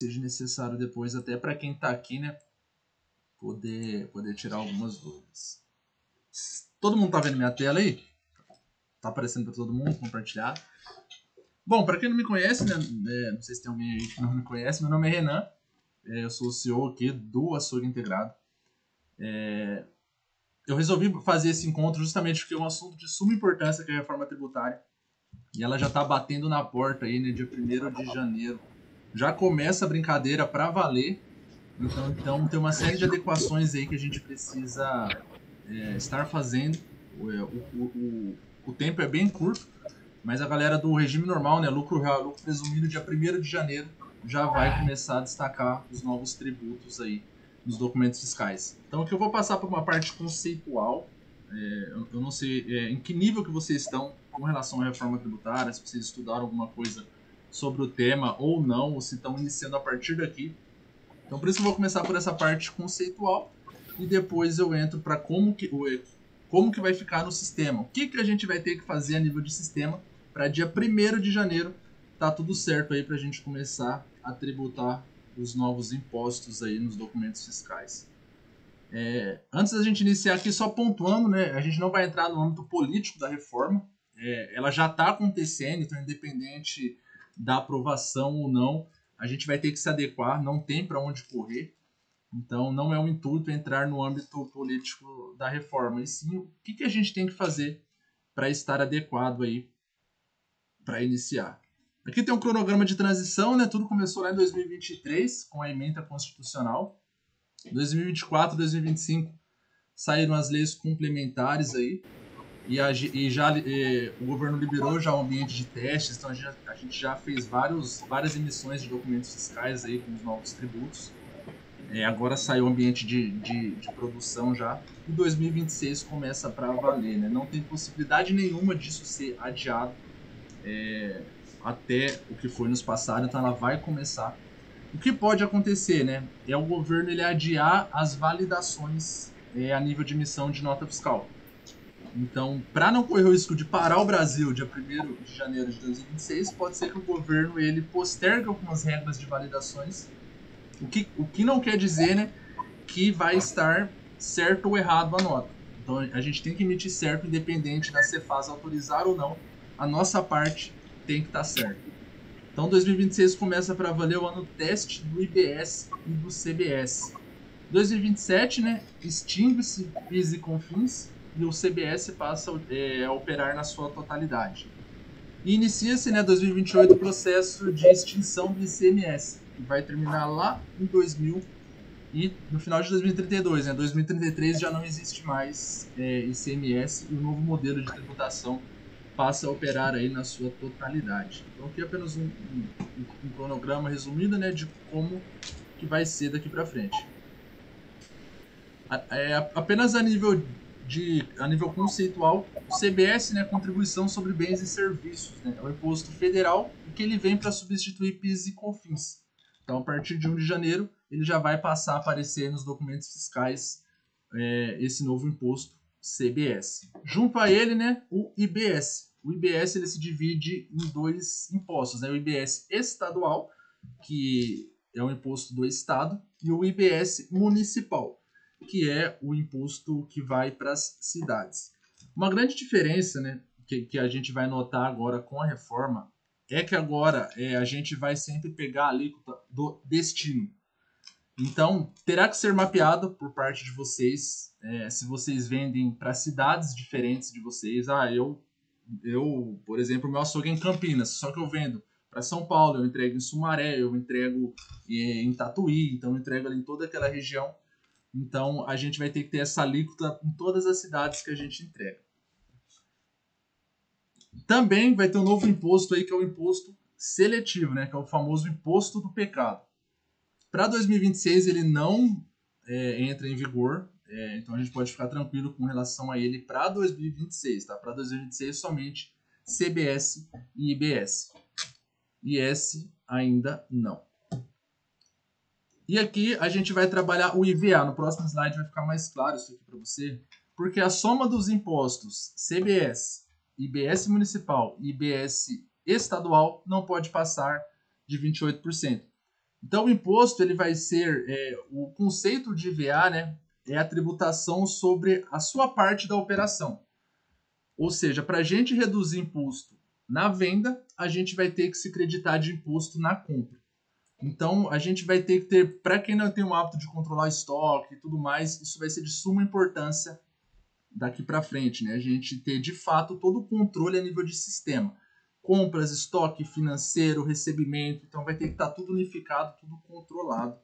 seja necessário depois, até para quem está aqui, né, poder tirar algumas dúvidas. Todo mundo está vendo minha tela aí? Tá aparecendo para todo mundo, compartilhar. Bom, para quem não me conhece, né, não sei se tem alguém aí que não me conhece, meu nome é Renan, eu sou o CEO aqui do Açougue Integrado. Eu resolvi fazer esse encontro justamente porque é um assunto de suma importância, que é a reforma tributária, e ela já está batendo na porta aí, né, dia 1º de janeiro. Já começa a brincadeira para valer, então tem uma série de adequações aí que a gente precisa estar fazendo. O tempo é bem curto, mas a galera do regime normal, né, lucro real, lucro presumido, dia 1º de janeiro, já vai começar a destacar os novos tributos aí nos documentos fiscais. Então aqui eu vou passar por uma parte conceitual. Eu não sei em que nível que vocês estão com relação à reforma tributária, se vocês estudaram alguma coisa sobre o tema ou não, ou se estão iniciando a partir daqui. Então por isso eu vou começar por essa parte conceitual e depois eu entro para como que vai ficar no sistema. O que a gente vai ter que fazer a nível de sistema para dia 1º de janeiro tá tudo certo aí para a gente começar a tributar os novos impostos aí nos documentos fiscais. Antes da gente iniciar aqui, só pontuando, né, a gente não vai entrar no âmbito político da reforma, ela já está acontecendo, então independente da aprovação ou não, a gente vai ter que se adequar, não tem para onde correr. Então não é um intuito entrar no âmbito político da reforma, e sim o que a gente tem que fazer para estar adequado aí para iniciar. Aqui tem um cronograma de transição, né? Tudo começou lá em 2023 com a emenda constitucional. 2024, 2025 saíram as leis complementares aí e já o governo liberou já o ambiente de testes, então a gente já fez várias emissões de documentos fiscais aí com os novos tributos. Agora saiu o ambiente de produção já. E 2026 começa para valer, né? Não tem possibilidade nenhuma disso ser adiado até o que foi nos passado, então ela vai começar. O que pode acontecer, né? É o governo ele adiar as validações a nível de emissão de nota fiscal. Então, para não correr o risco de parar o Brasil dia 1º de janeiro de 2026, pode ser que o governo ele postergue algumas regras de validações, o que não quer dizer, né, que vai estar certo ou errado a nota. Então a gente tem que emitir certo, independente da Cefaz autorizar ou não, a nossa parte tem que estar certa. Então 2026 começa para valer o ano teste do IBS e do CBS. 2027, né, extingue-se PIS e COFINS e o CBS passa a operar na sua totalidade. E inicia-se, né, 2028 o processo de extinção do ICMS, que vai terminar lá em 2000 e no final de 2032, né, 2033 já não existe mais ICMS e o novo modelo de tributação passa a operar aí na sua totalidade. Então aqui é apenas um cronograma resumido, né, de como que vai ser daqui para frente. Apenas a nível conceitual, o CBS, né, contribuição sobre bens e serviços, né, é o imposto federal que ele vem para substituir PIS e COFINS. Então, a partir de 1 de janeiro, ele já vai passar a aparecer nos documentos fiscais esse novo imposto CBS. Junto a ele, né, o IBS. O IBS ele se divide em dois impostos, né, o IBS estadual, que é o imposto do estado, e o IBS municipal, que é o imposto que vai para as cidades. Uma grande diferença, né, que a gente vai notar agora com a reforma é que agora a gente vai sempre pegar a alíquota do destino. Então, terá que ser mapeado por parte de vocês, se vocês vendem para cidades diferentes de vocês. Por exemplo, meu açougue é em Campinas, só que eu vendo para São Paulo, eu entrego em Sumaré, eu entrego em Tatuí, então eu entrego ali em toda aquela região. Então, a gente vai ter que ter essa alíquota em todas as cidades que a gente entrega. Também vai ter um novo imposto aí, que é o imposto seletivo, né? Que é o famoso imposto do pecado. Para 2026, ele não entra em vigor, então a gente pode ficar tranquilo com relação a ele para 2026, tá? Para 2026, somente CBS e IBS. IS ainda não. E aqui a gente vai trabalhar o IVA. No próximo slide vai ficar mais claro isso aqui para você. Porque a soma dos impostos CBS, IBS municipal e IBS estadual não pode passar de 28%. Então, o imposto ele vai ser, o conceito de IVA, né, é a tributação sobre a sua parte da operação. Ou seja, para a gente reduzir imposto na venda, a gente vai ter que se creditar de imposto na compra. Então, a gente vai ter que ter, para quem não tem o hábito de controlar estoque e tudo mais, isso vai ser de suma importância daqui para frente, né? A gente ter de fato todo o controle a nível de sistema. Compras, estoque financeiro, recebimento, então vai ter que estar tudo unificado, tudo controlado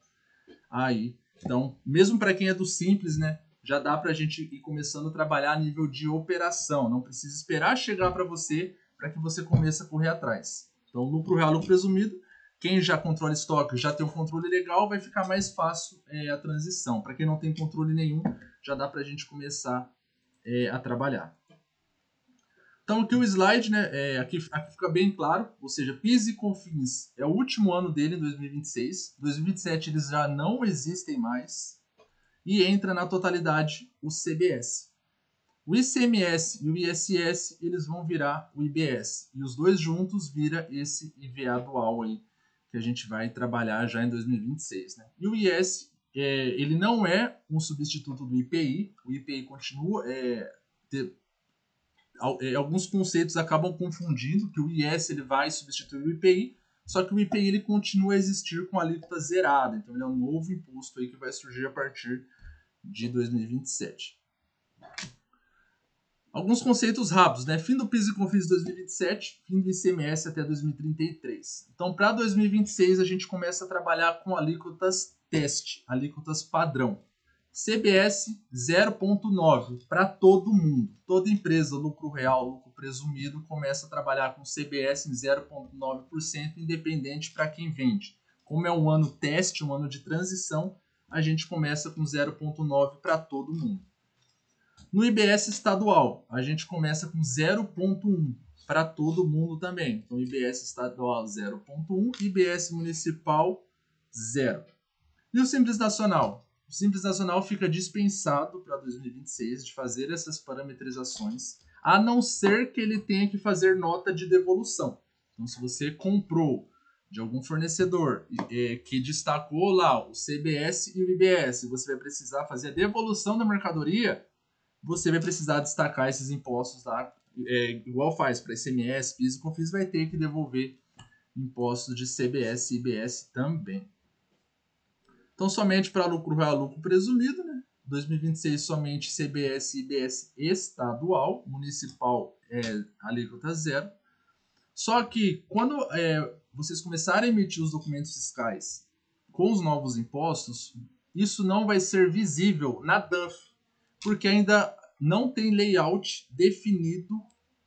aí. Então, mesmo para quem é do simples, né, já dá para a gente ir começando a trabalhar a nível de operação. Não precisa esperar chegar para você para que você comece a correr atrás. Então, lucro real, lucro presumido. Quem já controla estoque, já tem um controle legal, vai ficar mais fácil a transição. Para quem não tem controle nenhum, já dá para a gente começar a trabalhar. Então aqui o slide, né, aqui fica bem claro, ou seja, PIS e COFINS é o último ano dele em 2026, 2027 eles já não existem mais e entra na totalidade o CBS. O ICMS e o ISS eles vão virar o IBS e os dois juntos vira esse IVA dual aí que a gente vai trabalhar já em 2026, né? E o IS ele não é um substituto do IPI, o IPI continua alguns conceitos acabam confundindo que o IS ele vai substituir o IPI, só que o IPI ele continua a existir com a alíquota zerada, então ele é um novo imposto aí que vai surgir a partir de 2027. Alguns conceitos rápidos, né? Fim do PIS e COFINS 2027, fim do ICMS até 2033. Então, para 2026 a gente começa a trabalhar com alíquotas teste, alíquotas padrão. CBS 0,9 para todo mundo. Toda empresa, lucro real, lucro presumido, começa a trabalhar com CBS em 0,9%, independente para quem vende. Como é um ano teste, um ano de transição, a gente começa com 0,9 para todo mundo. No IBS estadual, a gente começa com 0,1 para todo mundo também. Então, IBS estadual 0,1, IBS municipal 0. E o Simples Nacional? O Simples Nacional fica dispensado para 2026 de fazer essas parametrizações, a não ser que ele tenha que fazer nota de devolução. Então, se você comprou de algum fornecedor que destacou lá o CBS e o IBS, você vai precisar fazer a devolução da mercadoria, você vai precisar destacar esses impostos lá, igual faz para ICMS, PIS e COFINS, vai ter que devolver impostos de CBS e IBS também. Então, somente para lucro real, lucro presumido, né? 2026 somente CBS e IBS estadual, municipal alíquota zero. Só que quando vocês começarem a emitir os documentos fiscais com os novos impostos, isso não vai ser visível na DANF, porque ainda não tem layout definido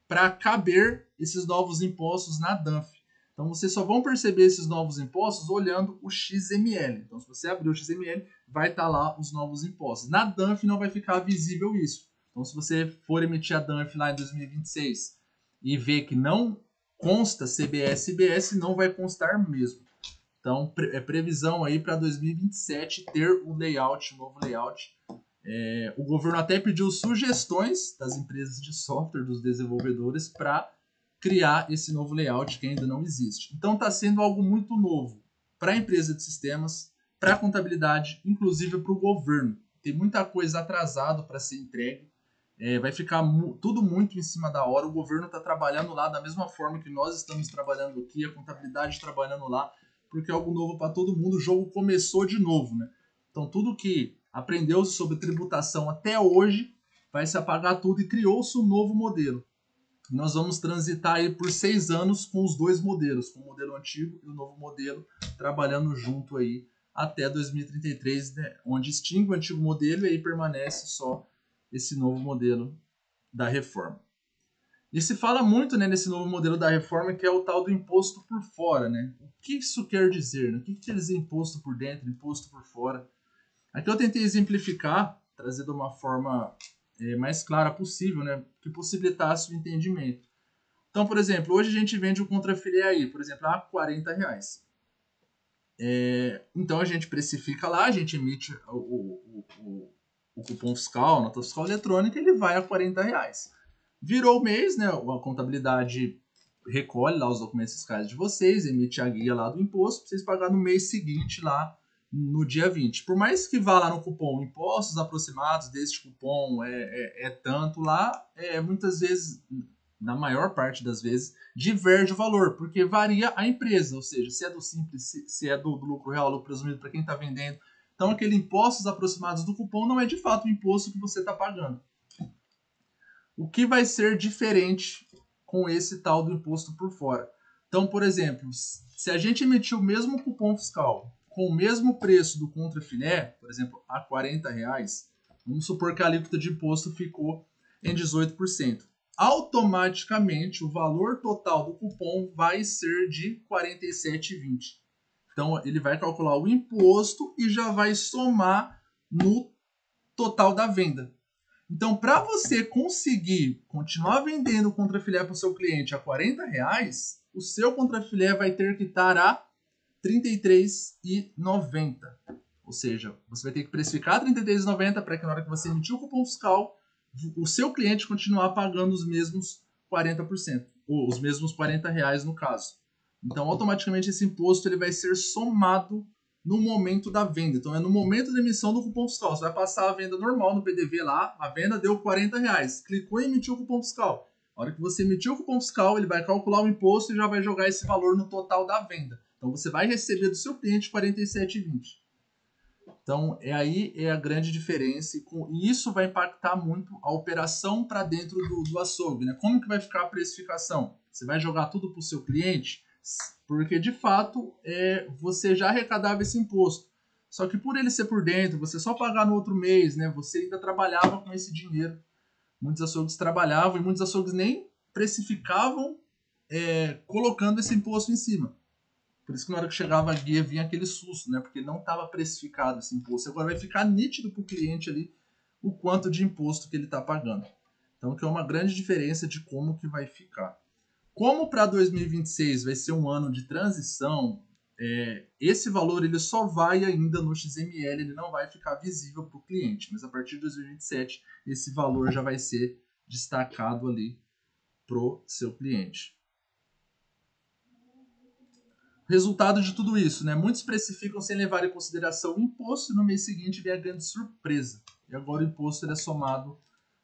para caber esses novos impostos na DANF. Então, vocês só vão perceber esses novos impostos olhando o XML. Então, se você abrir o XML, vai estar lá os novos impostos. Na DANF não vai ficar visível isso. Então, se você for emitir a DANF lá em 2026 e ver que não consta CBS e IBS, não vai constar mesmo. Então, previsão aí para 2027 ter o layout, o novo layout. O governo até pediu sugestões das empresas de software, dos desenvolvedores, para criar esse novo layout que ainda não existe. Então está sendo algo muito novo para a empresa de sistemas, para a contabilidade, inclusive para o governo. Tem muita coisa atrasada para ser entregue. Vai ficar tudo muito em cima da hora. O governo está trabalhando lá da mesma forma que nós estamos trabalhando aqui, a contabilidade trabalhando lá, porque é algo novo para todo mundo. O jogo começou de novo, né? Então tudo que aprendeu sobre tributação até hoje vai se apagar tudo e criou-se um novo modelo. Nós vamos transitar aí por 6 anos com os dois modelos, com o modelo antigo e o novo modelo, trabalhando junto aí até 2033, né, onde extingue o antigo modelo e aí permanece só esse novo modelo da reforma. E se fala muito, né, nesse novo modelo da reforma, que é o tal do imposto por fora, né? O que isso quer dizer? Né? O que quer dizer imposto por dentro, imposto por fora? Aqui eu tentei exemplificar, trazer de uma forma mais clara possível, né, que possibilitasse o entendimento. Então, por exemplo, hoje a gente vende o contrafilé aí, por exemplo, a R$40. Então a gente precifica lá, a gente emite o cupom fiscal, a nota fiscal eletrônica, ele vai a R$40. Virou o mês, né, a contabilidade recolhe lá os documentos fiscais de vocês, emite a guia lá do imposto, para vocês pagar no mês seguinte lá, no dia 20. Por mais que vá lá no cupom impostos aproximados deste cupom é tanto lá, muitas vezes, na maior parte das vezes, diverge o valor, porque varia a empresa, ou seja, se é do simples, se é do lucro real, lucro presumido para quem está vendendo. Então, aquele impostos aproximados do cupom não é de fato o imposto que você está pagando. O que vai ser diferente com esse tal do imposto por fora? Então, por exemplo, se a gente emitir o mesmo cupom fiscal com o mesmo preço do contrafilé, por exemplo, a R$40, vamos supor que a alíquota de imposto ficou em 18%. Automaticamente, o valor total do cupom vai ser de R$ 47,20. Então, ele vai calcular o imposto e já vai somar no total da venda. Então, para você conseguir continuar vendendo o contrafilé para o seu cliente a R$40, o seu contrafilé vai ter que estar a R$ 33,90. Ou seja, você vai ter que precificar R$ 33,90 para que na hora que você emitir o cupom fiscal, o seu cliente continuar pagando os mesmos 40%, ou os mesmos R$40 no caso. Então, automaticamente, esse imposto ele vai ser somado no momento da venda. Então, é no momento da emissão do cupom fiscal. Você vai passar a venda normal no PDV lá, a venda deu R$40. Clicou em emitir o cupom fiscal. Na hora que você emitir o cupom fiscal, ele vai calcular o imposto e já vai jogar esse valor no total da venda. Então, você vai receber do seu cliente R$ 47,20. Então, aí é a grande diferença e isso vai impactar muito a operação para dentro do açougue, né? Como que vai ficar a precificação? Você vai jogar tudo para o seu cliente? Porque, de fato, você já arrecadava esse imposto. Só que por ele ser por dentro, você só pagar no outro mês, né? Você ainda trabalhava com esse dinheiro. Muitos açougues trabalhavam e muitos açougues nem precificavam colocando esse imposto em cima. Por isso que na hora que chegava a guia vinha aquele susto, né? Porque não estava precificado esse imposto. Agora vai ficar nítido para o cliente ali o quanto de imposto que ele está pagando. Então, que é uma grande diferença de como que vai ficar. Como para 2026 vai ser um ano de transição, esse valor ele só vai ainda no XML, ele não vai ficar visível para o cliente. Mas a partir de 2027, esse valor já vai ser destacado ali para o seu cliente. Resultado de tudo isso, né? Muitos precificam sem levar em consideração o imposto e no mês seguinte vem a grande surpresa. E agora o imposto ele é somado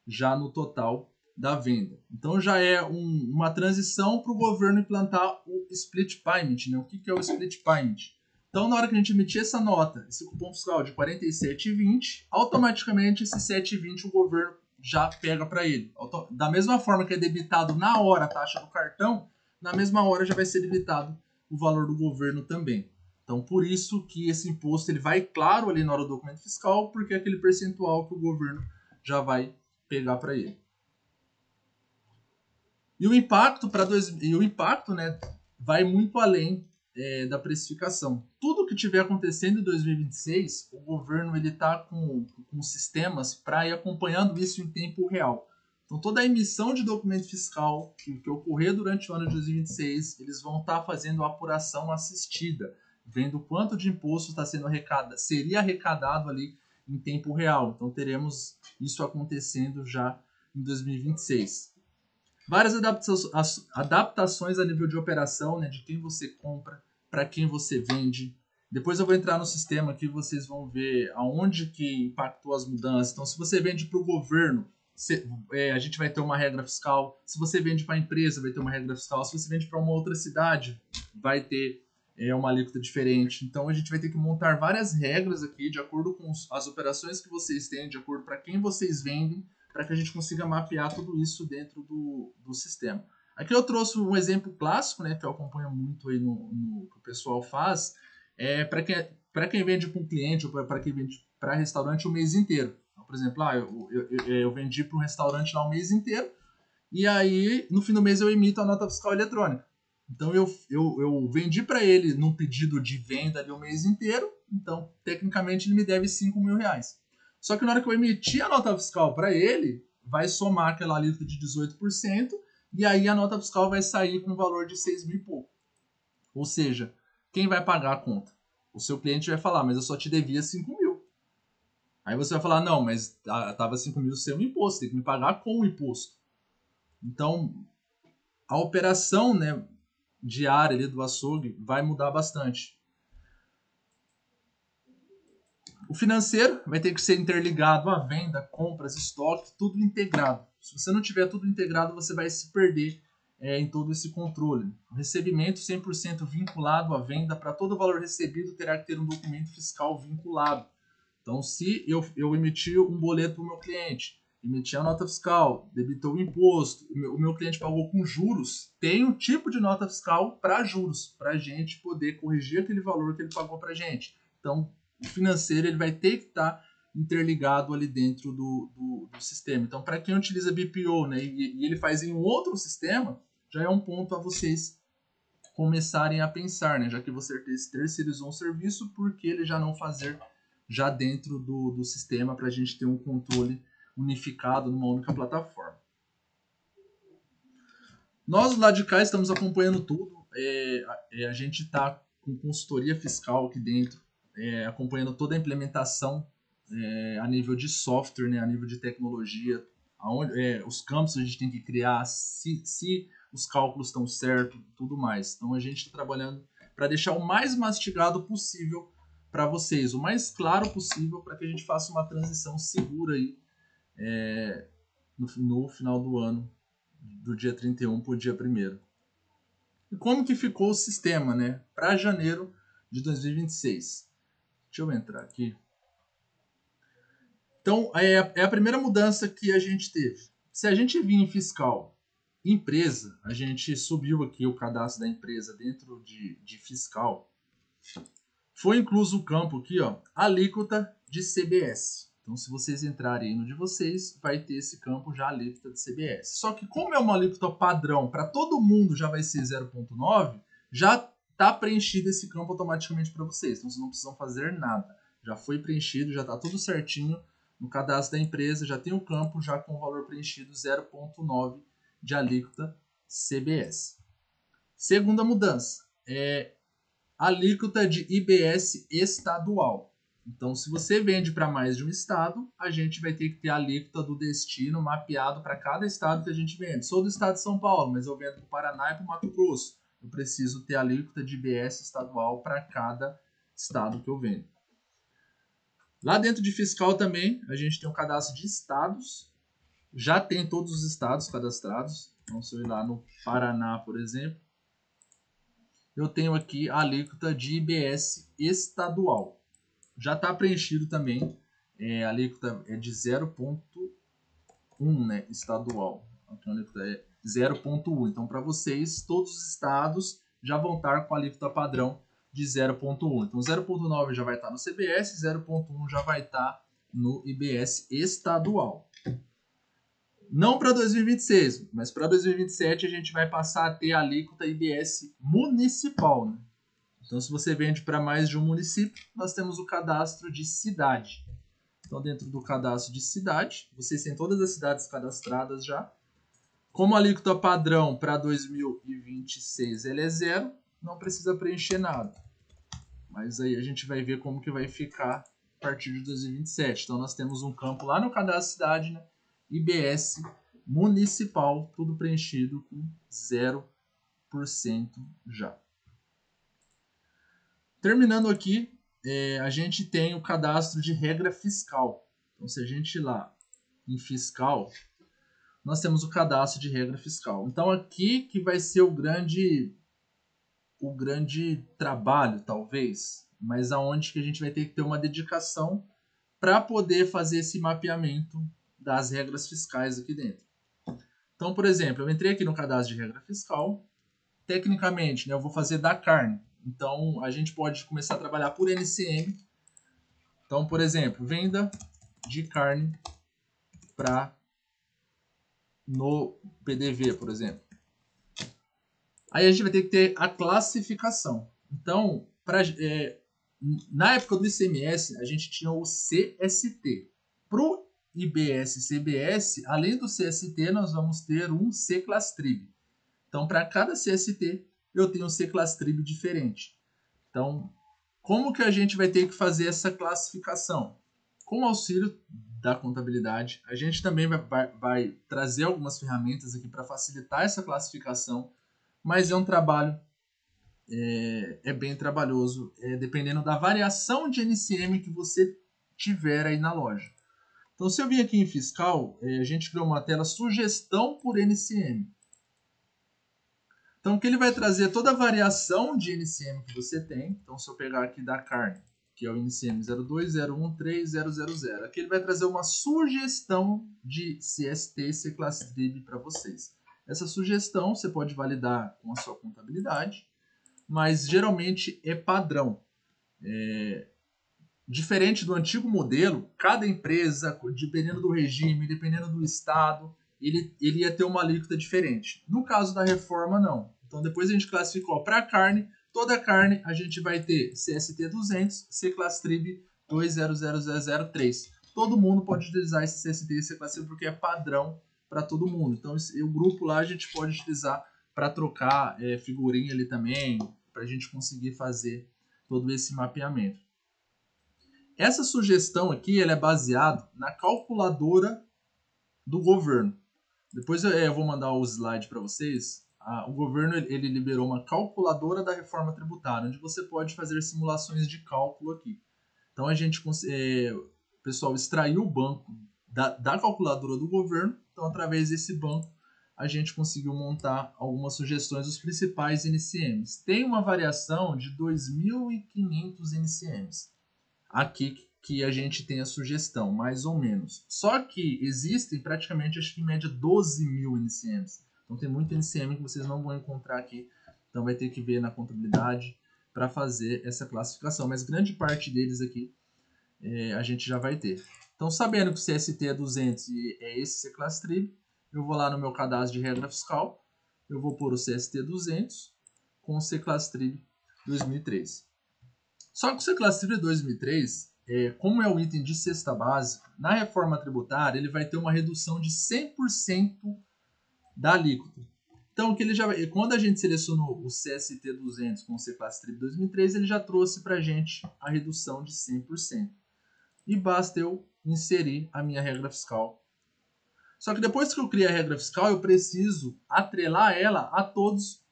já no total da venda. Então já é uma transição para o governo implantar o split payment. Né? O que é o split payment? Então na hora que a gente emitir essa nota, esse cupom fiscal de R$ 47,20, automaticamente esse R$ 7,20 o governo já pega para ele. Da mesma forma que é debitado na hora a taxa do cartão, na mesma hora já vai ser debitado o valor do governo também. Então, por isso que esse imposto ele vai claro ali na hora do documento fiscal, porque é aquele percentual que o governo já vai pegar para ele. E o impacto né, vai muito além da precificação. Tudo que tiver acontecendo em 2026, o governo ele está com sistemas para ir acompanhando isso em tempo real. Então, toda a emissão de documento fiscal que ocorrer durante o ano de 2026, eles vão estar fazendo a apuração assistida, vendo quanto de imposto seria arrecadado ali em tempo real. Então, teremos isso acontecendo já em 2026. Várias adaptações a nível de operação, né, de quem você compra, para quem você vende. Depois eu vou entrar no sistema aqui, vocês vão ver aonde que impactou as mudanças. Então, se você vende para o governo, a gente vai ter uma regra fiscal. Se você vende para a empresa, vai ter uma regra fiscal. Se você vende para uma outra cidade, vai ter uma alíquota diferente. Então, a gente vai ter que montar várias regras aqui, de acordo com as operações que vocês têm, de acordo para quem vocês vendem, para que a gente consiga mapear tudo isso dentro do sistema. Aqui eu trouxe um exemplo clássico, né, que eu acompanho muito aí no que o pessoal faz, para quem vende para um cliente ou para quem vende para restaurante o mês inteiro. Então, por exemplo, eu vendi para um restaurante lá o mês inteiro e aí no fim do mês eu emito a nota fiscal eletrônica. Então eu vendi para ele num pedido de venda ali o mês inteiro, então tecnicamente ele me deve R$5.000. Só que na hora que eu emitir a nota fiscal para ele, vai somar aquela alíquota de 18%, e aí a nota fiscal vai sair com um valor de 6.000 e pouco. Ou seja, quem vai pagar a conta? O seu cliente vai falar, mas eu só te devia 5.000. Aí você vai falar, não, mas estava 5.000 sem o imposto, tem que me pagar com o imposto. Então, a operação, né, diária ali do açougue vai mudar bastante. O financeiro vai ter que ser interligado à venda, compras, estoque, tudo integrado. Se você não tiver tudo integrado, você vai se perder em todo esse controle. O recebimento 100% vinculado à venda, para todo valor recebido terá que ter um documento fiscal vinculado. Então, se eu emitir um boleto para o meu cliente, emiti a nota fiscal, debitou o imposto, o meu cliente pagou com juros, tem um tipo de nota fiscal para juros, para a gente poder corrigir aquele valor que ele pagou para a gente. Então, o financeiro ele vai ter que estar interligado ali dentro do sistema. Então, para quem utiliza BPO, né, e ele faz em um outro sistema, já é um ponto a vocês começarem a pensar, né, já que você terceirizou um serviço, por que ele já não fazer já dentro do sistema para a gente ter um controle unificado numa única plataforma. Nós, lá de cá, estamos acompanhando tudo. A gente está com consultoria fiscal aqui dentro, acompanhando toda a implementação a nível de software, né, a nível de tecnologia, os campos a gente tem que criar, se os cálculos estão certos, tudo mais. Então, a gente está trabalhando para deixar o mais mastigado possível para vocês, o mais claro possível, para que a gente faça uma transição segura aí, no final do ano, do dia 31 para o dia 1º. E como que ficou o sistema, né, para janeiro de 2026? Deixa eu entrar aqui. Então, é a primeira mudança que a gente teve. Se a gente vir em fiscal empresa, a gente subiu aqui o cadastro da empresa dentro de fiscal. Foi incluso o campo aqui, ó, alíquota de CBS. Então, se vocês entrarem no de vocês, vai ter esse campo já alíquota de CBS. Só que como é uma alíquota padrão, para todo mundo já vai ser 0,9, já está preenchido esse campo automaticamente para vocês. Então, vocês não precisam fazer nada. Já foi preenchido, já está tudo certinho. No cadastro da empresa já tem o campo já com o valor preenchido 0,9 de alíquota CBS. Segunda mudança, alíquota de IBS estadual. Então, se você vende para mais de um estado, a gente vai ter que ter a alíquota do destino mapeado para cada estado que a gente vende. Sou do estado de São Paulo, mas eu vendo para o Paraná e para o Mato Grosso. Eu preciso ter a alíquota de IBS estadual para cada estado que eu vendo. Lá dentro de fiscal também, a gente tem o cadastro de estados. Já tem todos os estados cadastrados. Então, se eu ir lá no Paraná, por exemplo, eu tenho aqui a alíquota de IBS estadual. Já está preenchido também. A alíquota é de 0,1, né, estadual. Então, a alíquota é 0,1. Então, para vocês, todos os estados já vão estar com a alíquota padrão de 0,1. Então, 0,9 já vai estar no CBS, 0,1 já vai estar no IBS estadual. Não para 2026, mas para 2027 a gente vai passar a ter a alíquota IBS municipal, né? Então, se você vende para mais de um município, nós temos o cadastro de cidade. Então, dentro do cadastro de cidade, vocês têm todas as cidades cadastradas já. Como a alíquota padrão para 2026 ele é 0, não precisa preencher nada. Mas aí a gente vai ver como que vai ficar a partir de 2027. Então, nós temos um campo lá no cadastro de cidade, né? IBS municipal, tudo preenchido com 0% já. Terminando aqui, a gente tem o cadastro de regra fiscal. Então, se a gente ir lá em fiscal, nós temos o cadastro de regra fiscal. Então, aqui que vai ser o grande trabalho, talvez, mas aonde que a gente vai ter que ter uma dedicação para poder fazer esse mapeamento das regras fiscais aqui dentro. Então, por exemplo, eu entrei aqui no cadastro de regra fiscal. Tecnicamente, né, eu vou fazer da carne. Então, a gente pode começar a trabalhar por NCM. Então, por exemplo, venda de carne no PDV, por exemplo. Aí a gente vai ter que ter a classificação. Então, na época do ICMS, a gente tinha o CST. Para o IBS CBS, além do CST, nós vamos ter um C-Clastrib. Então, para cada CST, eu tenho um C-Clastrib diferente. Então, como que a gente vai ter que fazer essa classificação? Com o auxílio da contabilidade. A gente também vai trazer algumas ferramentas aqui para facilitar essa classificação, mas é um trabalho bem trabalhoso, dependendo da variação de NCM que você tiver aí na loja. Então, se eu vim aqui em fiscal, a gente criou uma tela sugestão por NCM. Então, que ele vai trazer toda a variação de NCM que você tem. Então, se eu pegar aqui da carne, que é o NCM 02013000, aqui ele vai trazer uma sugestão de CST e C-Class-Trib para vocês. Essa sugestão você pode validar com a sua contabilidade, mas geralmente é padrão. Diferente do antigo modelo, cada empresa, dependendo do regime, dependendo do estado, ele ia ter uma alíquota diferente. No caso da reforma, não. Então, depois a gente classificou para carne, toda carne a gente vai ter CST 200, C-Class-Trib 200003. Todo mundo pode utilizar esse CST e C-Class-Trib porque é padrão para todo mundo. Então, o grupo lá a gente pode utilizar para trocar figurinha ali também, para a gente conseguir fazer todo esse mapeamento. Essa sugestão aqui ela é baseada na calculadora do governo. Depois eu vou mandar o slide para vocês. O governo ele liberou uma calculadora da reforma tributária, onde você pode fazer simulações de cálculo aqui. Então o pessoal extraiu o banco da calculadora do governo. Então, através desse banco, a gente conseguiu montar algumas sugestões dos principais NCMs. Tem uma variação de 2.500 NCMs. Aqui que a gente tem a sugestão, mais ou menos. Só que existem praticamente, acho que em média, 12.000 NCMs. Então tem muito NCM que vocês não vão encontrar aqui. Então vai ter que ver na contabilidade para fazer essa classificação. Mas grande parte deles aqui a gente já vai ter. Então, sabendo que o CST é 200 e é esse C-Class-Trib, eu vou lá no meu cadastro de regra fiscal, eu vou pôr o CST 200 com o C-Class-Trib 2003. Só que o C-Class-Trib 2003, como é o item de cesta básica, na reforma tributária ele vai ter uma redução de 100% da alíquota. Então, quando a gente selecionou o CST 200 com o C-Class-Trib 2003, ele já trouxe para a gente a redução de 100%. E basta eu inserir a minha regra fiscal. Só que depois que eu criei a regra fiscal, eu preciso atrelar ela a todos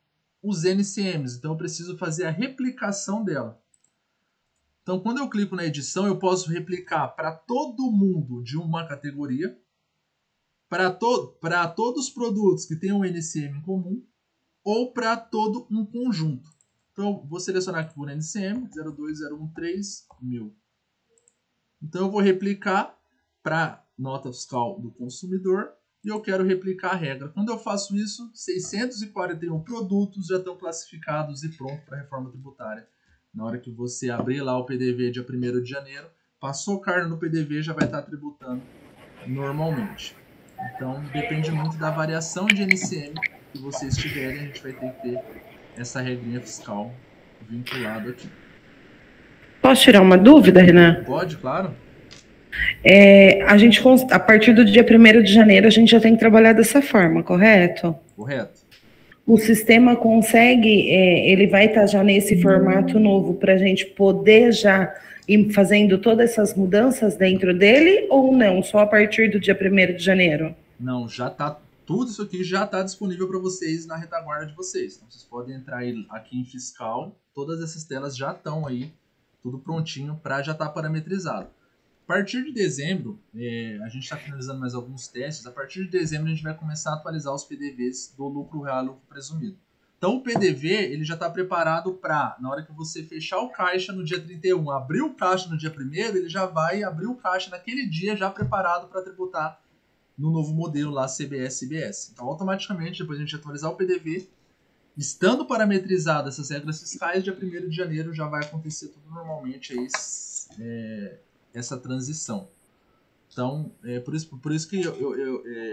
os NCMs. Então, eu preciso fazer a replicação dela. Então, quando eu clico na edição, eu posso replicar para todo mundo de uma categoria, para todos os produtos que tenham um NCM em comum, ou para todo um conjunto. Então, vou selecionar aqui por NCM 02013.000. Então, eu vou replicar para nota fiscal do consumidor e eu quero replicar a regra. Quando eu faço isso, 641 produtos já estão classificados e prontos para a reforma tributária. Na hora que você abrir lá o PDV dia 1º de janeiro, passou carne no PDV, já vai estar tributando normalmente. Então, depende muito da variação de NCM que vocês tiverem, a gente vai ter que ter essa regrinha fiscal vinculada aqui. Posso tirar uma dúvida, Renan? Pode, claro. A partir do dia 1º de janeiro, a gente já tem que trabalhar dessa forma, correto? Correto. O sistema consegue, ele vai estar já nesse formato novo para a gente poder já ir fazendo todas essas mudanças dentro dele ou não? Só a partir do dia 1º de janeiro? Não, já está. Tudo isso aqui já está disponível para vocês na retaguarda de vocês. Então, vocês podem entrar aqui em fiscal, todas essas telas já estão aí, tudo prontinho para já estar parametrizado. A partir de dezembro, a gente está finalizando mais alguns testes. A partir de dezembro, a gente vai começar a atualizar os PDVs do lucro real e lucro presumido. Então, o PDV ele já está preparado para, na hora que você fechar o caixa no dia 31, abrir o caixa no dia 1º, ele já vai abrir o caixa naquele dia já preparado para tributar no novo modelo lá, CBS-CBS. Então, automaticamente, depois a gente atualizar o PDV, estando parametrizadas essas regras fiscais, dia 1º de janeiro já vai acontecer tudo normalmente aí, essa transição. Então, por isso que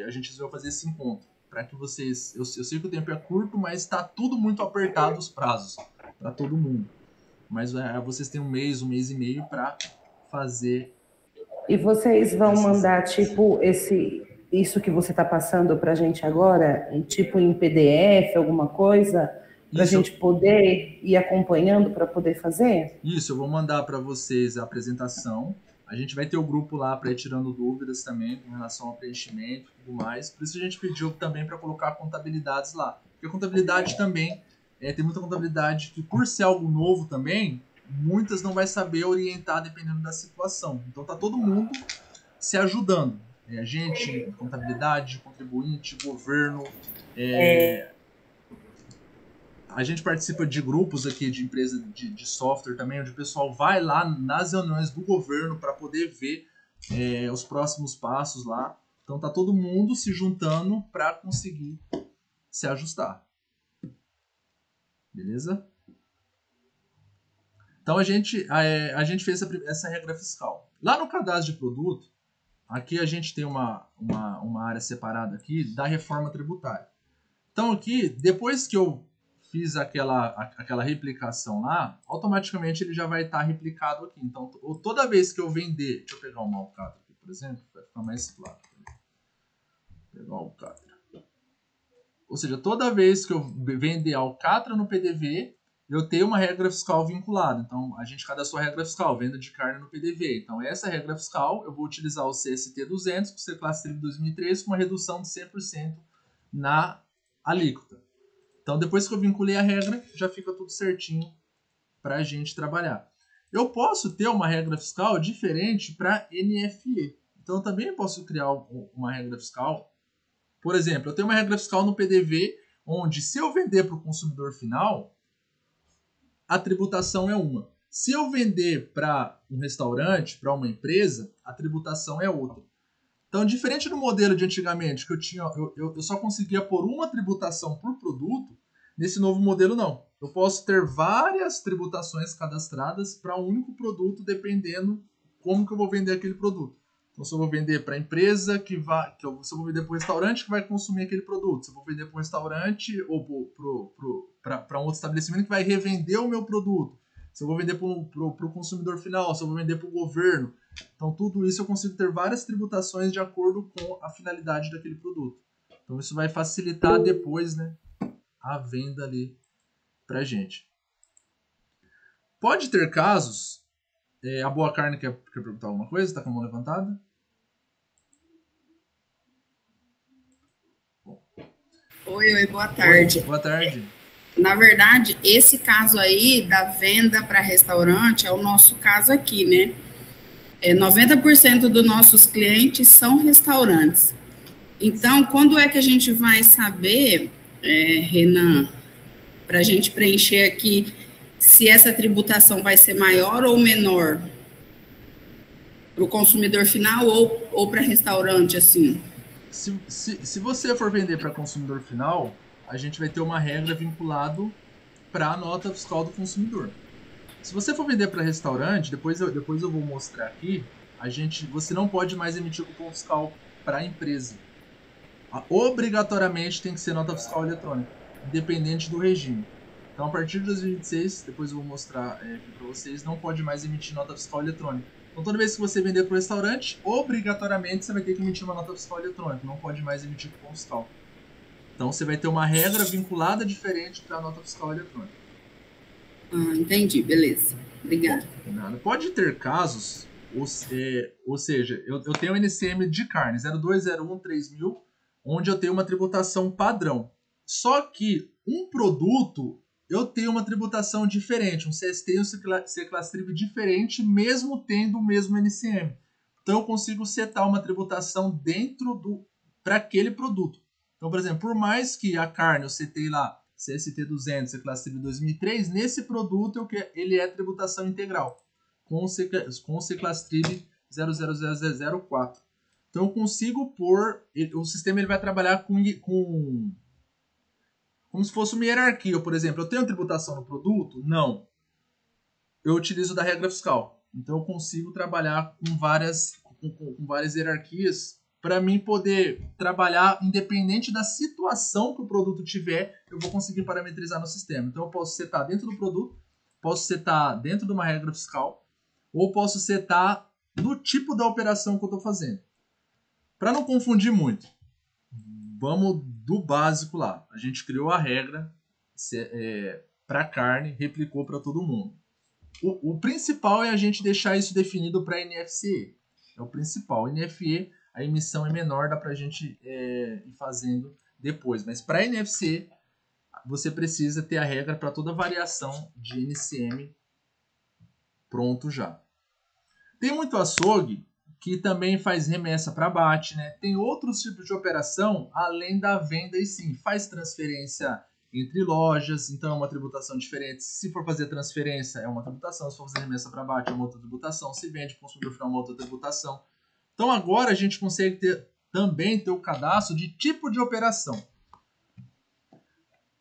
a gente resolveu fazer esse encontro. Para que vocês... Eu sei que o tempo é curto, mas está tudo muito apertado os prazos para todo mundo. Mas vocês têm um mês e meio para fazer... E vocês vão mandar, tipo, isso que você está passando para a gente agora, tipo em PDF, alguma coisa, para a gente poder ir acompanhando para poder fazer? Isso, eu vou mandar para vocês a apresentação A gente vai ter o grupo lá para ir tirando dúvidas também com relação ao preenchimento e tudo mais. Por isso a gente pediu também para colocar contabilidades lá. Porque a contabilidade também, tem muita contabilidade que, por ser algo novo também, muitas não vai saber orientar dependendo da situação. Então tá todo mundo se ajudando. A gente, contabilidade, contribuinte, governo. A gente participa de grupos aqui de empresa de software também, onde o pessoal vai lá nas reuniões do governo para poder ver os próximos passos lá. Então tá todo mundo se juntando para conseguir se ajustar. Beleza? Então a gente fez essa regra fiscal. Lá no cadastro de produto, aqui a gente tem uma área separada aqui da reforma tributária. Então aqui, depois que eu fiz aquela replicação lá, automaticamente ele já vai estar replicado aqui. Então, toda vez que eu vender... Deixa eu pegar uma alcatra aqui, por exemplo, vai ficar mais claro. Vou pegar uma alcatra. Ou seja, toda vez que eu vender alcatra no PDV, eu tenho uma regra fiscal vinculada. Então, a gente cadastrou a regra fiscal, venda de carne no PDV. Então, essa regra fiscal, eu vou utilizar o CST 200, com o C-Class Trib 2003, com uma redução de 100% na alíquota. Então, depois que eu vinculei a regra, já fica tudo certinho para a gente trabalhar. Eu posso ter uma regra fiscal diferente para NFE. Então, eu também posso criar uma regra fiscal. Por exemplo, eu tenho uma regra fiscal no PDV, onde se eu vender para o consumidor final, a tributação é uma. Se eu vender para um restaurante, para uma empresa, a tributação é outra. Então, diferente do modelo de antigamente, que eu só conseguia pôr uma tributação por produto, nesse novo modelo não. Eu posso ter várias tributações cadastradas para um único produto, dependendo como que eu vou vender aquele produto. Então, se eu vou vender para a empresa, se eu vou vender para o restaurante que vai consumir aquele produto, se eu vou vender para um restaurante ou para um outro estabelecimento que vai revender o meu produto, se eu vou vender para o consumidor final, se eu vou vender para o governo. Então, tudo isso eu consigo ter várias tributações de acordo com a finalidade daquele produto. Então, isso vai facilitar depois, né, a venda ali pra gente. Pode ter casos... a Boa Carne quer perguntar alguma coisa? Está com a mão levantada? Oi, boa tarde. Oi, boa tarde. Na verdade, esse caso aí da venda para restaurante é o nosso caso aqui, né? 90% dos nossos clientes são restaurantes. Então, quando é que a gente vai saber, Renan, para a gente preencher aqui se essa tributação vai ser maior ou menor para o consumidor final ou para restaurante, assim? Se você for vender para consumidor final, a gente vai ter uma regra vinculado para a nota fiscal do consumidor. Se você for vender para restaurante, depois eu vou mostrar aqui, você não pode mais emitir cupom fiscal para a empresa. Obrigatoriamente tem que ser nota fiscal eletrônica, independente do regime. Então, a partir de 2026, depois eu vou mostrar aqui para vocês, não pode mais emitir nota fiscal eletrônica. Então, toda vez que você vender para o restaurante, obrigatoriamente você vai ter que emitir uma nota fiscal eletrônica, não pode mais emitir cupom fiscal. Então, você vai ter uma regra vinculada diferente para a nota fiscal eletrônica. Entendi, beleza. Obrigada. Pode ter casos, ou seja, eu tenho um NCM de carne, 0201 3000, onde eu tenho uma tributação padrão. Só que um produto, eu tenho uma tributação diferente, um CST e um C-Class Trib diferente, mesmo tendo o mesmo NCM. Então eu consigo setar uma tributação para aquele produto. Então, por exemplo, por mais que a carne eu setei lá CST 200, C-Class Trib 2003, nesse produto ele é tributação integral, com o C-Class Trib 000004. Então eu consigo pôr, o sistema ele vai trabalhar como se fosse uma hierarquia. Por exemplo, eu tenho tributação no produto? Não. Eu utilizo da regra fiscal. Então eu consigo trabalhar com várias hierarquias para mim poder trabalhar independente da situação que o produto tiver, eu vou conseguir parametrizar no sistema. Então eu posso setar dentro do produto, posso setar dentro de uma regra fiscal, ou posso setar no tipo da operação que eu estou fazendo. Para não confundir muito, vamos do básico lá. A gente criou a regra para carne, replicou para todo mundo. o principal é a gente deixar isso definido para NFCE. É o principal. NFE, a emissão é menor, dá para a gente ir fazendo depois. Mas para NFCE, você precisa ter a regra para toda variação de NCM pronto já. Tem muito açougue que também faz remessa para abate, né? Tem outros tipos de operação além da venda e sim, faz transferência entre lojas, então é uma tributação diferente. Se for fazer transferência, é uma tributação. Se for fazer remessa para abate, é uma outra tributação. Se vende para o consumidor final, é uma outra tributação. Então agora a gente consegue também ter o cadastro de tipo de operação.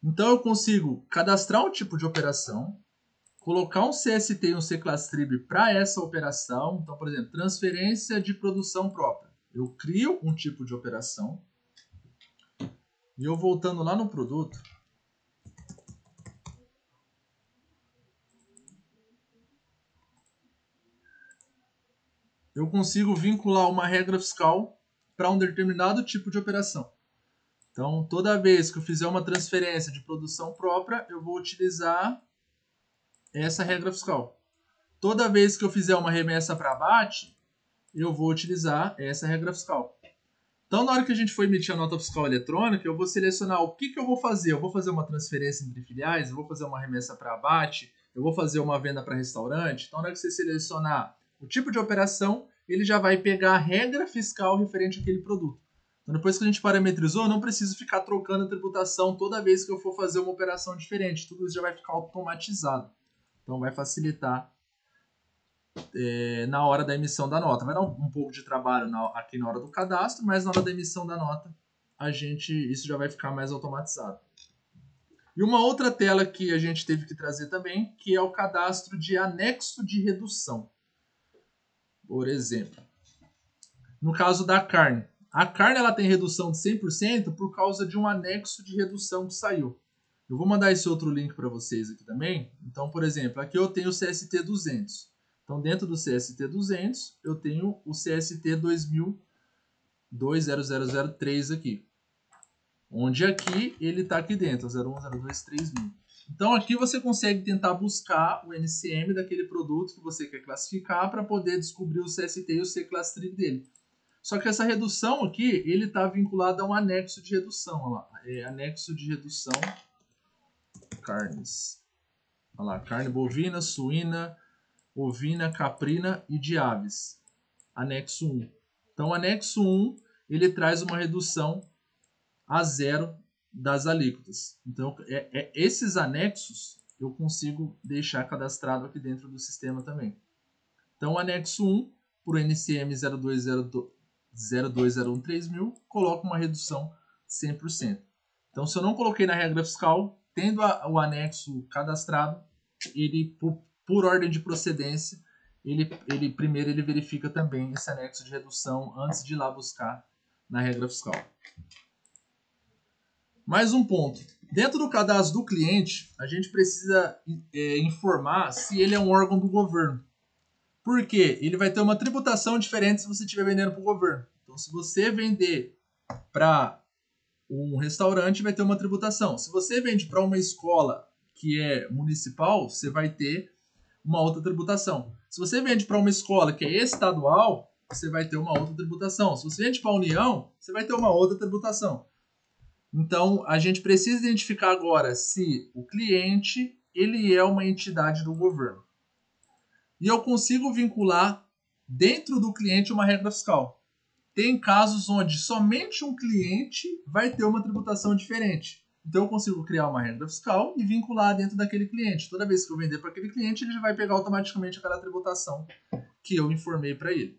Então eu consigo cadastrar um tipo de operação, colocar um CST e um C-Class-Trib para essa operação. Então, por exemplo, transferência de produção própria. Eu crio um tipo de operação e eu voltando lá no produto, eu consigo vincular uma regra fiscal para um determinado tipo de operação. Então, toda vez que eu fizer uma transferência de produção própria, eu vou utilizar essa regra fiscal. Toda vez que eu fizer uma remessa para abate, eu vou utilizar essa regra fiscal. Então, na hora que a gente for emitir a nota fiscal eletrônica, eu vou selecionar o que eu vou fazer. Eu vou fazer uma transferência entre filiais, eu vou fazer uma remessa para abate, eu vou fazer uma venda para restaurante. Então, na hora que você selecionar o tipo de operação, ele já vai pegar a regra fiscal referente àquele produto. Então, depois que a gente parametrizou, eu não preciso ficar trocando a tributação toda vez que eu for fazer uma operação diferente. Tudo isso já vai ficar automatizado. Então, vai facilitar na hora da emissão da nota. Vai dar um pouco de trabalho aqui na hora do cadastro, mas na hora da emissão da nota, isso já vai ficar mais automatizado. E uma outra tela que a gente teve que trazer também, que é o cadastro de anexo de redução. Por exemplo, no caso da carne. A carne ela tem redução de 100% por causa de um anexo de redução que saiu. Eu vou mandar esse outro link para vocês aqui também. Então, por exemplo, aqui eu tenho o CST 200. Então, dentro do CST 200, eu tenho o CST 2000-20003 aqui. Onde aqui ele está aqui dentro, 01023000. Então, aqui você consegue tentar buscar o NCM daquele produto que você quer classificar para poder descobrir o CST e o C-Class-Trib dele. Só que essa redução aqui, ele está vinculado a um anexo de redução. Olha lá, anexo de redução, carnes. Olha lá, carne bovina, suína, ovina, caprina e de aves. Anexo 1. Então, o anexo 1, ele traz uma redução a zero das alíquotas. Então, esses anexos eu consigo deixar cadastrado aqui dentro do sistema também. Então, o anexo 1, por NCM 02013000, coloca uma redução de 100%. Então, se eu não coloquei na regra fiscal, tendo o anexo cadastrado, ele, por ordem de procedência, primeiro ele verifica também esse anexo de redução antes de ir lá buscar na regra fiscal. Mais um ponto. Dentro do cadastro do cliente, a gente precisa informar se ele é um órgão do governo. Por quê? Ele vai ter uma tributação diferente se você estiver vendendo para o governo. Então, se você vender para um restaurante, vai ter uma tributação. Se você vende para uma escola que é municipal, você vai ter uma outra tributação. Se você vende para uma escola que é estadual, você vai ter uma outra tributação. Se você vende para a União, você vai ter uma outra tributação. Então, a gente precisa identificar agora se o cliente ele é uma entidade do governo. E eu consigo vincular dentro do cliente uma regra fiscal. Tem casos onde somente um cliente vai ter uma tributação diferente. Então, eu consigo criar uma regra fiscal e vincular dentro daquele cliente. Toda vez que eu vender para aquele cliente, ele já vai pegar automaticamente aquela tributação que eu informei para ele.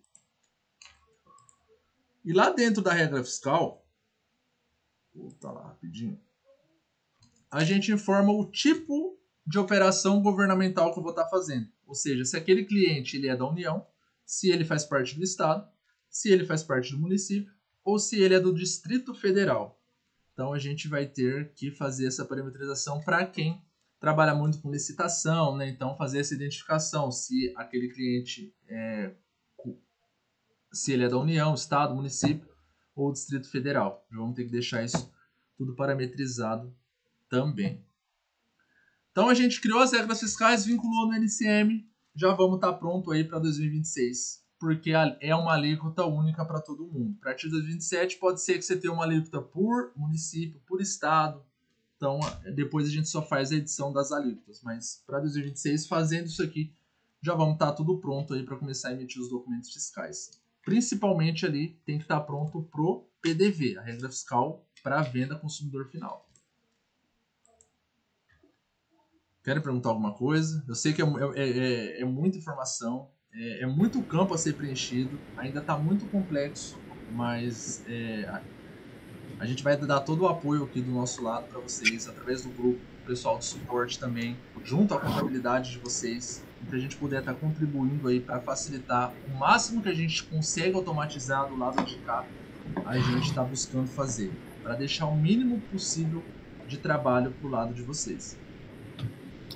E lá dentro da regra fiscal, vou voltar lá rapidinho, a gente informa o tipo de operação governamental que eu vou estar fazendo. Ou seja, se aquele cliente ele é da União, se ele faz parte do Estado, se ele faz parte do município ou se ele é do Distrito Federal. Então, a gente vai ter que fazer essa parametrização para quem trabalha muito com licitação, né? Então, fazer essa identificação se aquele cliente se ele é da União, Estado, município ou Distrito Federal. Vamos ter que deixar isso tudo parametrizado também. Então a gente criou as regras fiscais, vinculou no NCM, já vamos estar pronto aí para 2026, porque é uma alíquota única para todo mundo. A partir de 2027 pode ser que você tenha uma alíquota por município, por estado, então depois a gente só faz a edição das alíquotas, mas para 2026, fazendo isso aqui, já vamos estar tudo pronto aí para começar a emitir os documentos fiscais. Principalmente ali tem que estar pronto pro PDV, a regra fiscal para a venda consumidor final. Querem perguntar alguma coisa? Eu sei que é muita informação, é muito campo a ser preenchido, ainda está muito complexo, mas a gente vai dar todo o apoio aqui do nosso lado para vocês, através do grupo, o pessoal de suporte também, junto à contabilidade de vocês, para a gente poder estar contribuindo aí para facilitar o máximo que a gente consegue automatizar do lado de cá, a gente está buscando fazer, para deixar o mínimo possível de trabalho para o lado de vocês.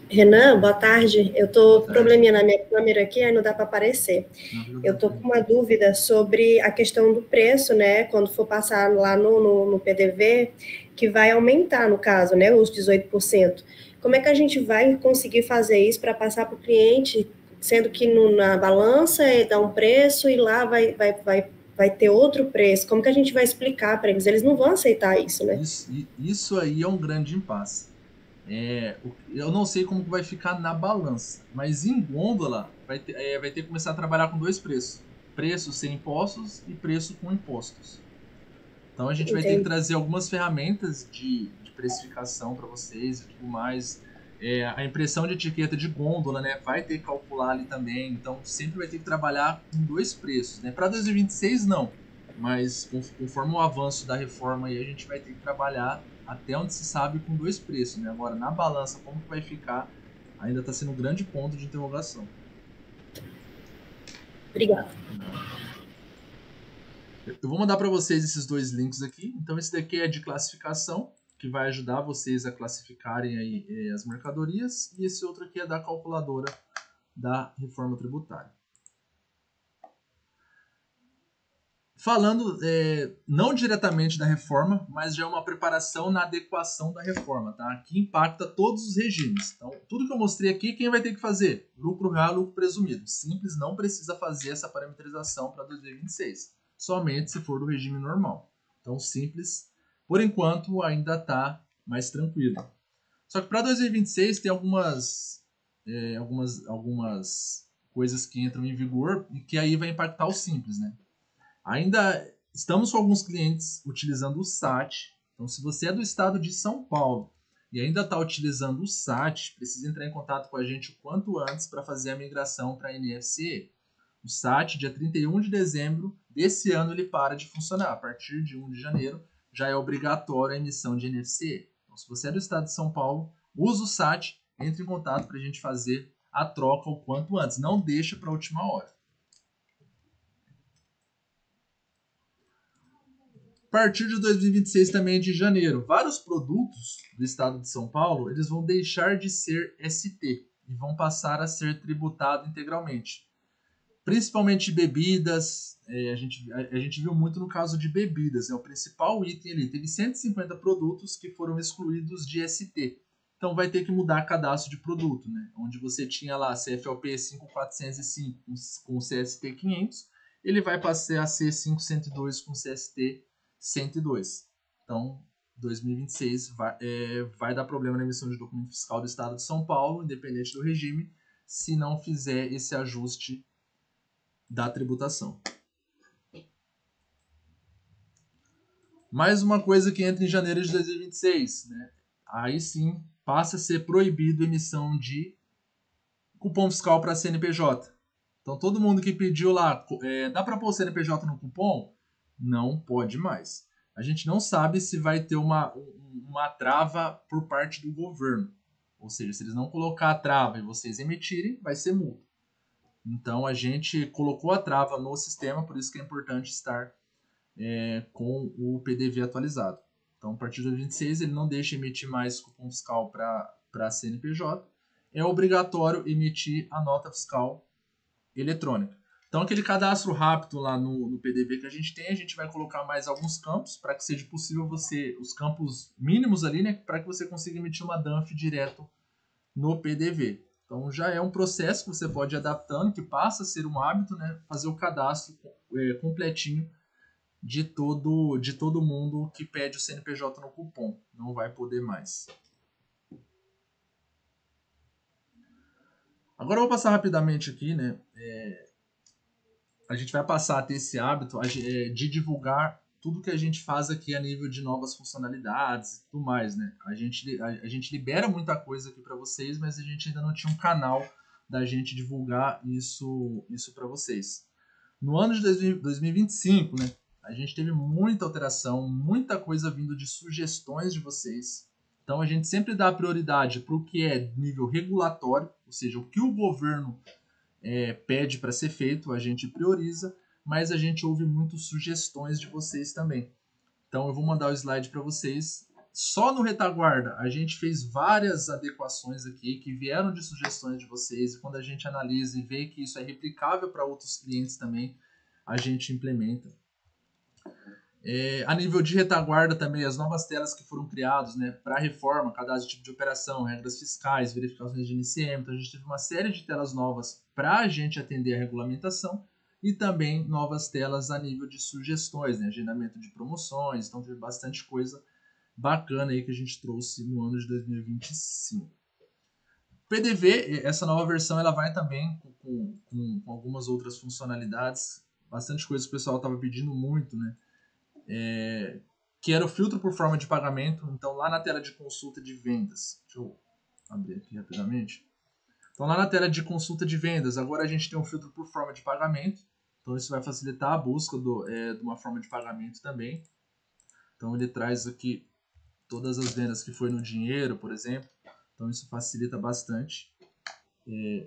Renan, boa tarde. Eu estou probleminha na minha câmera aqui, aí não dá para aparecer. Eu estou com uma dúvida sobre a questão do preço, né? Quando for passar lá no PDV, que vai aumentar, no caso, né? Os 18%. Como é que a gente vai conseguir fazer isso para passar para o cliente, sendo que na balança dá um preço e lá vai ter outro preço? Como que a gente vai explicar para eles? Eles não vão aceitar isso, né? Isso aí é um grande impasse. Eu não sei como vai ficar na balança, mas em gôndola vai ter que começar a trabalhar com dois preços: preço sem impostos e preço com impostos. Então a gente vai ter que trazer algumas ferramentas de precificação para vocês e tudo mais. A impressão de etiqueta de gôndola, né, vai ter que calcular ali também. Então sempre vai ter que trabalhar com dois preços, né? Para 2026 não, mas conforme o avanço da reforma aí, a gente vai ter que trabalhar até onde se sabe com dois preços, né? Agora, na balança, como que vai ficar, ainda está sendo um grande ponto de interrogação. Obrigada. Eu vou mandar para vocês esses dois links aqui. Então, esse daqui é de classificação, que vai ajudar vocês a classificarem aí as mercadorias. E esse outro aqui é da calculadora da reforma tributária. Falando não diretamente da reforma, mas já é uma preparação na adequação da reforma, tá? Que impacta todos os regimes. Então, tudo que eu mostrei aqui, quem vai ter que fazer? Lucro real, lucro presumido. Simples, não precisa fazer essa parametrização para 2026. Somente se for do regime normal. Então, simples, por enquanto, ainda está mais tranquilo. Só que para 2026 tem algumas coisas que entram em vigor e que aí vai impactar o simples, né? Ainda estamos com alguns clientes utilizando o SAT. Então, se você é do estado de São Paulo e ainda está utilizando o SAT, precisa entrar em contato com a gente o quanto antes para fazer a migração para a NFCE. O SAT, dia 31 de dezembro desse ano, ele para de funcionar. A partir de 1 de janeiro, já é obrigatória a emissão de NFCE. Então, se você é do estado de São Paulo, usa o SAT, entre em contato para a gente fazer a troca o quanto antes. Não deixa para a última hora. A partir de 2026 também de janeiro, vários produtos do estado de São Paulo, eles vão deixar de ser ST e vão passar a ser tributados integralmente. Principalmente bebidas, a gente viu muito no caso de bebidas, é o principal item ali. Teve 150 produtos que foram excluídos de ST. Então vai ter que mudar cadastro de produto, né? Onde você tinha lá CFLP 5405 com CST 500, ele vai passar a ser 5102 com CST 102. Então, 2026 vai dar problema na emissão de documento fiscal do estado de São Paulo, independente do regime, se não fizer esse ajuste da tributação. Mais uma coisa que entra em janeiro de 2026, né? Aí sim passa a ser proibido a emissão de cupom fiscal para CNPJ. Então todo mundo que pediu lá, dá para pôr o CNPJ no cupom? Não pode mais. A gente não sabe se vai ter uma trava por parte do governo. Ou seja, se eles não colocar a trava e vocês emitirem, vai ser multa. Então a gente colocou a trava no sistema, por isso que é importante estar com o PDV atualizado. Então a partir de 2026 ele não deixa emitir mais cupom fiscal para CNPJ. É obrigatório emitir a nota fiscal eletrônica. Então aquele cadastro rápido lá no PDV que a gente vai colocar mais alguns campos para que seja possível os campos mínimos ali, né, para que você consiga emitir uma DANF direto no PDV. Então já é um processo que você pode ir adaptando, que passa a ser um hábito, né? Fazer o cadastro completinho de todo mundo que pede o CNPJ no cupom. Não vai poder mais. Agora eu vou passar rapidamente aqui, né? A gente vai passar a ter esse hábito de divulgar tudo que a gente faz aqui a nível de novas funcionalidades e tudo mais, né? A gente libera muita coisa aqui para vocês, mas a gente ainda não tinha um canal da gente divulgar isso para vocês. No ano de 2025, né? A gente teve muita alteração, muita coisa vindo de sugestões de vocês. Então a gente sempre dá prioridade para o que é nível regulatório, ou seja, o que o governo pede para ser feito, a gente prioriza, mas a gente ouve muito sugestões de vocês também. Então eu vou mandar o slide para vocês. Só no retaguarda a gente fez várias adequações aqui que vieram de sugestões de vocês, e quando a gente analisa e vê que isso é replicável para outros clientes também, a gente implementa. A nível de retaguarda também, as novas telas que foram criadas, né, para reforma, cadastro de tipo de operação, regras fiscais, verificações de NCM. Então a gente teve uma série de telas novas para a gente atender a regulamentação e também novas telas a nível de sugestões, né, agendamento de promoções. Então teve bastante coisa bacana aí que a gente trouxe no ano de 2025. PDV, essa nova versão, ela vai também com algumas outras funcionalidades, bastante coisa que o pessoal estava pedindo muito, né? Que era o filtro por forma de pagamento. Então lá na tela de consulta de vendas, deixa eu abrir aqui rapidamente. Então lá na tela de consulta de vendas, agora a gente tem um filtro por forma de pagamento. Então isso vai facilitar a busca de uma forma de pagamento também. Então ele traz aqui todas as vendas que foi no dinheiro, por exemplo. Então isso facilita bastante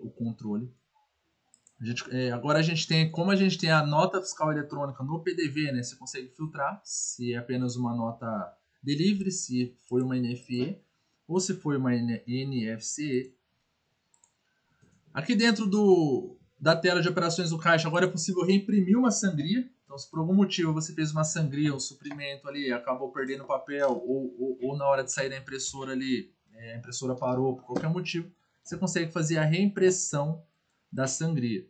o controle. Agora como a gente tem a nota fiscal eletrônica no PDV, né, você consegue filtrar se é apenas uma nota delivery, se foi uma NFE ou se foi uma NFCE. Aqui dentro da tela de operações do caixa, agora é possível reimprimir uma sangria. Então, se por algum motivo você fez uma sangria, um suprimento ali, acabou perdendo papel, ou na hora de sair da impressora ali, a impressora parou por qualquer motivo, você consegue fazer a reimpressão da sangria.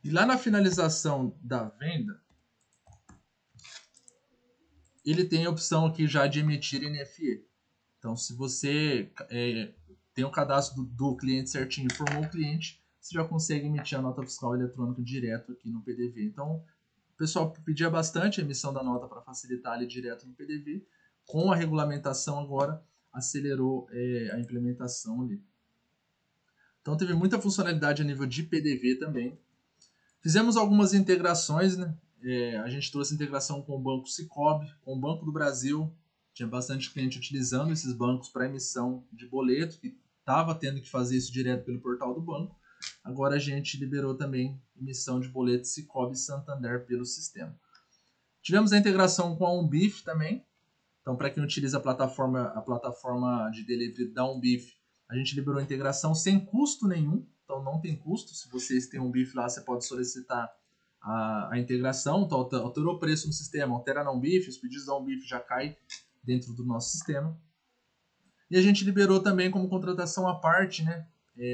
E lá na finalização da venda, ele tem a opção aqui já de emitir NFE. Então, se você tem o cadastro do cliente certinho e formou o cliente, você já consegue emitir a nota fiscal eletrônica direto aqui no PDV. Então, o pessoal pedia bastante a emissão da nota para facilitar ali direto no PDV. Com a regulamentação agora, acelerou a implementação ali. Então, teve muita funcionalidade a nível de PDV também. Fizemos algumas integrações, né? A gente trouxe integração com o Banco Sicoob, com o Banco do Brasil. Tinha bastante cliente utilizando esses bancos para emissão de boleto, que estava tendo que fazer isso direto pelo portal do banco. Agora a gente liberou também emissão de boleto Sicoob e Santander pelo sistema. Tivemos a integração com a Umbif também. Então, para quem utiliza a plataforma de delivery da Umbif, a gente liberou a integração sem custo nenhum. Então, não tem custo. Se vocês têm um Umbif lá, você pode solicitar a integração. Então, alterou o preço no sistema, altera na Umbif, os pedidos da Umbif já caem dentro do nosso sistema. E a gente liberou também como contratação à parte, né,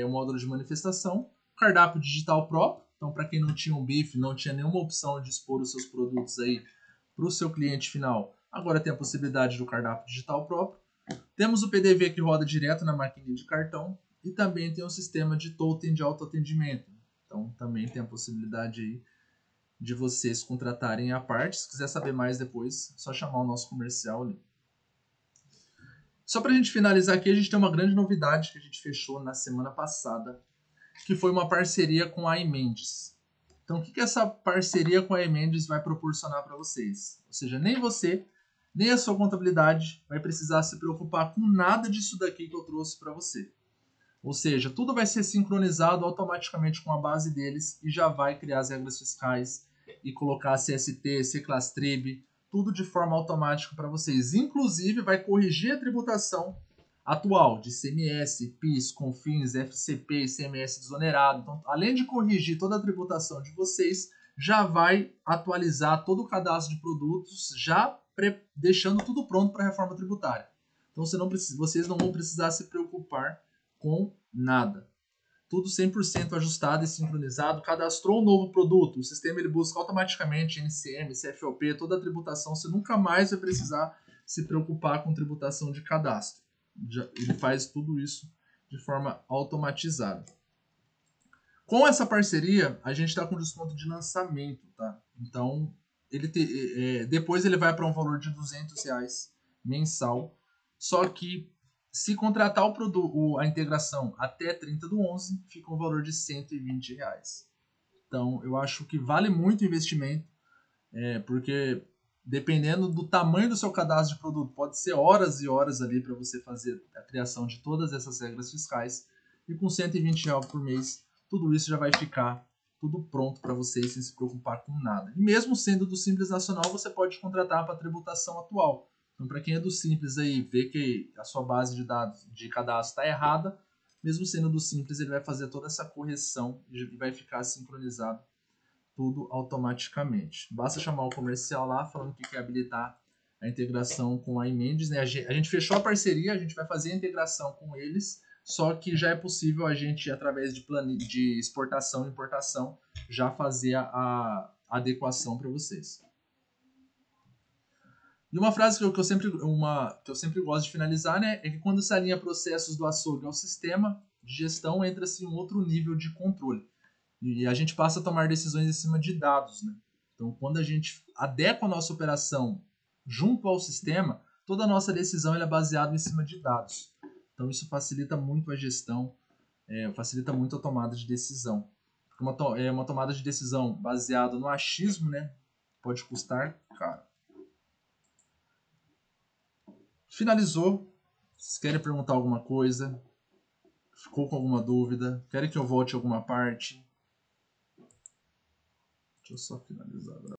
o módulo de manifestação, cardápio digital próprio. Então, para quem não tinha um BIF, não tinha nenhuma opção de expor os seus produtos aí para o seu cliente final, agora tem a possibilidade do cardápio digital próprio. Temos o PDV que roda direto na maquininha de cartão e também tem um sistema de totem de autoatendimento. Então, também tem a possibilidade aí de vocês contratarem à parte. Se quiser saber mais depois, é só chamar o nosso comercial ali. Só para a gente finalizar aqui, a gente tem uma grande novidade que a gente fechou na semana passada, que foi uma parceria com a iMendes. Então, o que essa parceria com a iMendes vai proporcionar para vocês? Ou seja, nem você, nem a sua contabilidade vai precisar se preocupar com nada disso daqui que eu trouxe para você. Ou seja, tudo vai ser sincronizado automaticamente com a base deles e já vai criar as regras fiscais e colocar CST, CClassTrib, tudo de forma automática para vocês. Inclusive, vai corrigir a tributação atual de ICMS, PIS, CONFINS, FCP, ICMS desonerado. Então, além de corrigir toda a tributação de vocês, já vai atualizar todo o cadastro de produtos, já deixando tudo pronto para a reforma tributária. Então vocês não vão precisar se preocupar com nada. Tudo 100% ajustado e sincronizado. Cadastrou um novo produto, o sistema ele busca automaticamente NCM, CFOP, toda a tributação. Você nunca mais vai precisar se preocupar com tributação de cadastro. Ele faz tudo isso de forma automatizada. Com essa parceria, a gente está com desconto de lançamento, tá? Então, depois ele vai para um valor de R$200 mensal. Só que, se contratar a integração até 30/11, fica um valor de R$120. Então, eu acho que vale muito o investimento, porque dependendo do tamanho do seu cadastro de produto, pode ser horas e horas ali para você fazer a criação de todas essas regras fiscais. E com R$120 por mês, tudo isso já vai ficar tudo pronto para vocês sem se preocupar com nada. E mesmo sendo do Simples Nacional, você pode contratar para a tributação atual. Então, para quem é do Simples aí, vê que a sua base de dados de cadastro está errada, mesmo sendo do Simples, ele vai fazer toda essa correção e vai ficar sincronizado tudo automaticamente. Basta chamar o comercial lá falando que quer habilitar a integração com a Imendes, né? A gente fechou a parceria, a gente vai fazer a integração com eles, só que já é possível a gente, através de exportação e importação, já fazer a adequação para vocês. E uma frase que eu sempre gosto de finalizar, né, é que quando se alinha processos do açougue ao sistema de gestão, entra-se em um outro nível de controle. E a gente passa a tomar decisões em cima de dados, né? Então, quando a gente adequa a nossa operação junto ao sistema, toda a nossa decisão é baseada em cima de dados. Então, isso facilita muito a gestão, facilita muito a tomada de decisão. Uma tomada de decisão baseada no achismo, né, pode custar caro. Finalizou. Vocês querem perguntar alguma coisa? Ficou com alguma dúvida? Querem que eu volte a alguma parte? Deixa eu só finalizar agora.